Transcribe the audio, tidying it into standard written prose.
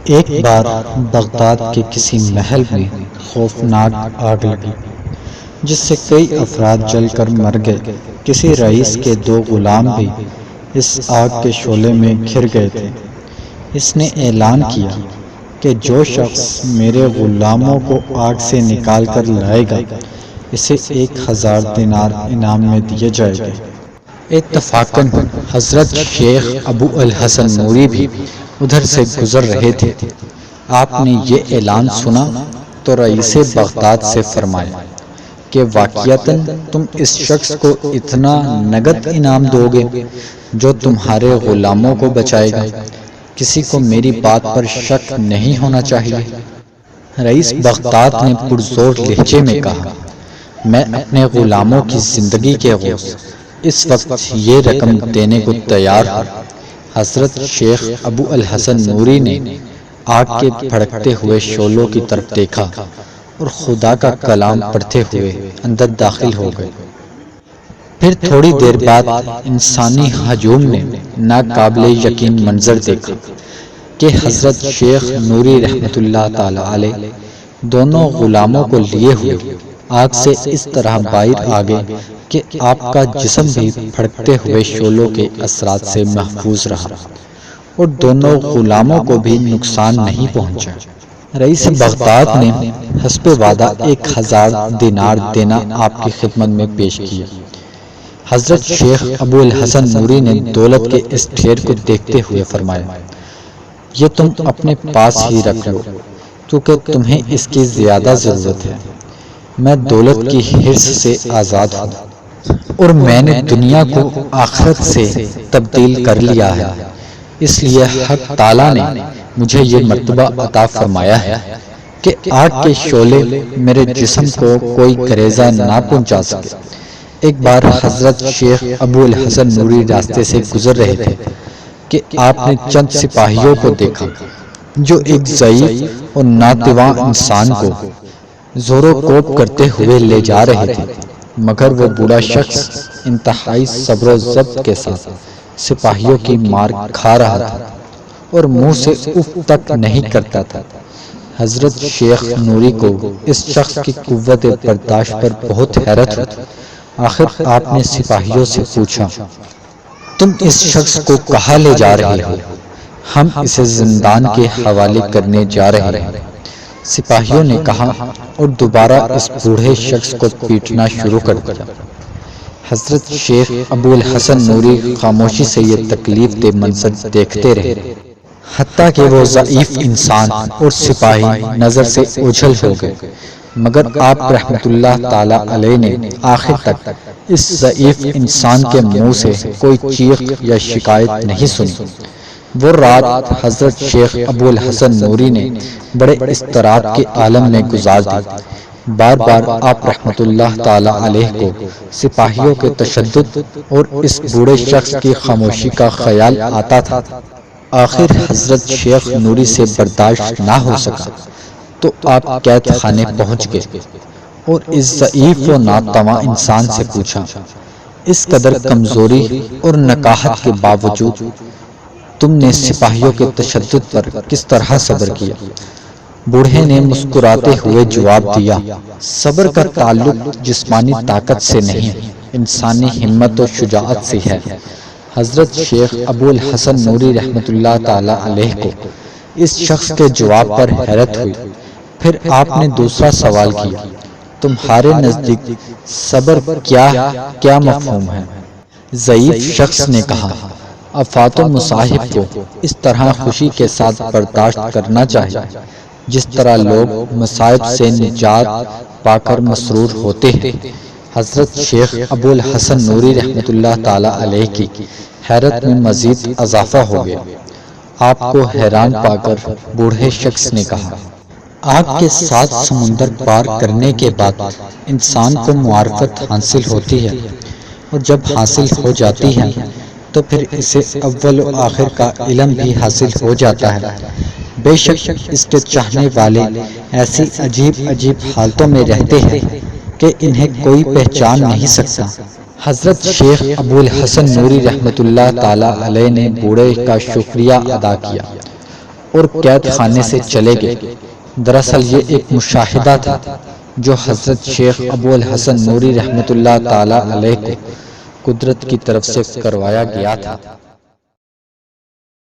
ایک بار بغداد کے کسی محل میں خوفناک آگ لگی جس سے کئی افراد جل کر مر گئے۔ کسی رئیس کے 2 غلام بھی اس آگ کے شعلے میں گھر گئے تھے۔ اس نے اعلان کیا کہ جو شخص میرے غلاموں کو آگ سے نکال کر لائے گا اسے 1000 دینار انعام میں دیے جائے گا۔ اتفاقاً حضرت شیخ ابو الحسن نوری بھی ادھر سے گزر رہے تھے۔ آپ نے یہ اعلان سنا تو رئیس بغداد سے فرمایا کہ واقعتاً تم اس شخص کو اتنا نقد انعام دو گے جو تمہارے غلاموں کو بچائے گا۔ کسی کو میری بات پر شک نہیں ہونا چاہیے۔ رئیس بغداد نے پرزور لہجے میں کہا، میں اپنے غلاموں کی زندگی کے عوض اس وقت یہ رقم دینے کو تیار ہوں۔ حضرت شیخ ابو الحسن نوری نے آگ کے بھڑکتے ہوئے شعلوں کی طرف دیکھا اور خدا کا کلام پڑھتے ہوئے اندر داخل ہو گئے۔ پھر تھوڑی دیر بعد انسانی ہجوم نے ناقابل یقین منظر دیکھا کہ حضرت شیخ نوری رحمۃ اللہ تعالی علیہ دونوں غلاموں کو لیے ہوئے آگ سے اس طرح باہر آ گئے کہ آپ کا جسم بھی بھڑکتے ہوئے شعلوں کے اثرات سے محفوظ رہا اور دونوں غلاموں کو بھی نقصان نہیں پہنچا۔ رئیس بغداد نے حسب وعدہ 1000 دینار دینا آپ کی خدمت میں پیش کیا۔ حضرت شیخ ابو الحسن نوری نے دولت کے اس ڈھیر کو دیکھتے ہوئے فرمایا، یہ تم اپنے پاس ہی رکھ لو کیونکہ تمہیں اس کی زیادہ ضرورت ہے۔ میں دولت کی حرص سے آزاد ہوں اور میں نے دنیا کو آخرت سے تبدیل کر لیا ہے، اس لیے حق تعالیٰ نے مجھے یہ مرتبہ عطا فرمایا ہے کہ آگ کے شعلے میرے جسم کو کوئی گریزہ نہ پہنچا سکے۔ ایک بار حضرت شیخ ابو الحسن نوری راستے سے گزر رہے تھے کہ آپ نے چند سپاہیوں کو دیکھا جو ایک ضعیف اور ناتواں انسان کو زور و کوب کرتے ہوئے لے جا رہے تھے، مگر وہ بوڑھا شخص انتہائی صبر و ضبط کے ساتھ سپاہیوں کی مار کھا رہا تھا اور منہ سے اف تک نہیں کرتا تھا۔ حضرت شیخ نوری کو اس شخص کی قوت برداشت پر بہت حیرت ہوئی۔ آخر آپ نے سپاہیوں سے پوچھا، تم اس شخص کو کہاں لے جا رہے ہو؟ ہم اسے زندان کے حوالے کرنے جا رہے ہیں۔ سپاہیوں نے کہا اور دوبارہ اس بوڑھے شخص کو پیٹنا شروع کر دیا۔ حضرت شیخ ابو الحسن نوری خاموشی سے یہ تکلیف دہ منظر دیکھتے رہے، حتیٰ کہ وہ ضعیف انسان اور سپاہی نظر سے اوجھل ہو گئے، مگر آپ رحمت اللہ تعالی علیہ نے آخر تک اس ضعیف انسان کے منہ سے کوئی چیخ یا شکایت نہیں سنی۔ وہ رات حضرت شیخ ابو الحسن نوری نے بڑے اضطراب کے عالم میں گزار دی۔ بار بار آپ رحمت اللہ تعالی علیہ کو سپاہیوں کے تشدد اور اس بوڑھے شخص کی خاموشی کا خیال آتا تھا۔ آخر حضرت شیخ نوری سے برداشت نہ ہو سکا تو آپ قید خانے پہنچ گئے اور اس ضعیف و ناتواں انسان سے پوچھا، اس قدر کمزوری اور نکاہت کے باوجود تم نے سپاہیوں کے تشدد پر کس طرح صبر کیا؟ بوڑھے نے مسکراتے ہوئے جواب دیا، صبر کا تعلق جسمانی طاقت سے نہیں، انسانی ہمت و شجاعت سے ہے۔ حضرت شیخ ابو الحسن نوری رحمۃ اللہ تعالی علیہ کو اس شخص کے جواب پر حیرت ہوئی۔ پھر آپ نے دوسرا سوال کیا، تمہارے نزدیک صبر کیا مفہوم ہے؟ ضعیف شخص نے کہا، افات و مصائب کو اس طرح خوشی کے ساتھ برداشت کرنا چاہیے جس طرح لوگ مصائب سے نجات پا کر مسرور ہوتے ہیں۔ حضرت شیخ ابو الحسن نوری رحمۃ اللہ تعالی علیہ کی حیرت میں مزید اضافہ ہو گیا۔ آپ کو حیران پا کر بوڑھے شخص نے کہا، آگ کے 7 سمندر پار کرنے کے بعد انسان کو معرفت حاصل ہوتی ہے، اور جب حاصل ہو جاتی ہے تو پھر اسے اول و آخر کا علم بھی حاصل ہو جاتا ہے۔ بے شک اس کے چاہنے والے ایسی عجیب حالتوں میں رہتے ہیں کہ انہیں کوئی پہچان نہیں سکتا۔ حضرت شیخ ابو الحسن نوری رحمۃ اللہ تعالی علیہ نے بوڑھے کا شکریہ ادا کیا اور قید خانے سے چلے گئے۔ دراصل یہ ایک مشاہدہ تھا جو حضرت شیخ ابو الحسن نوری رحمۃ اللہ تعالی علیہ کو قدرت کی طرف سے کروایا گیا تھا۔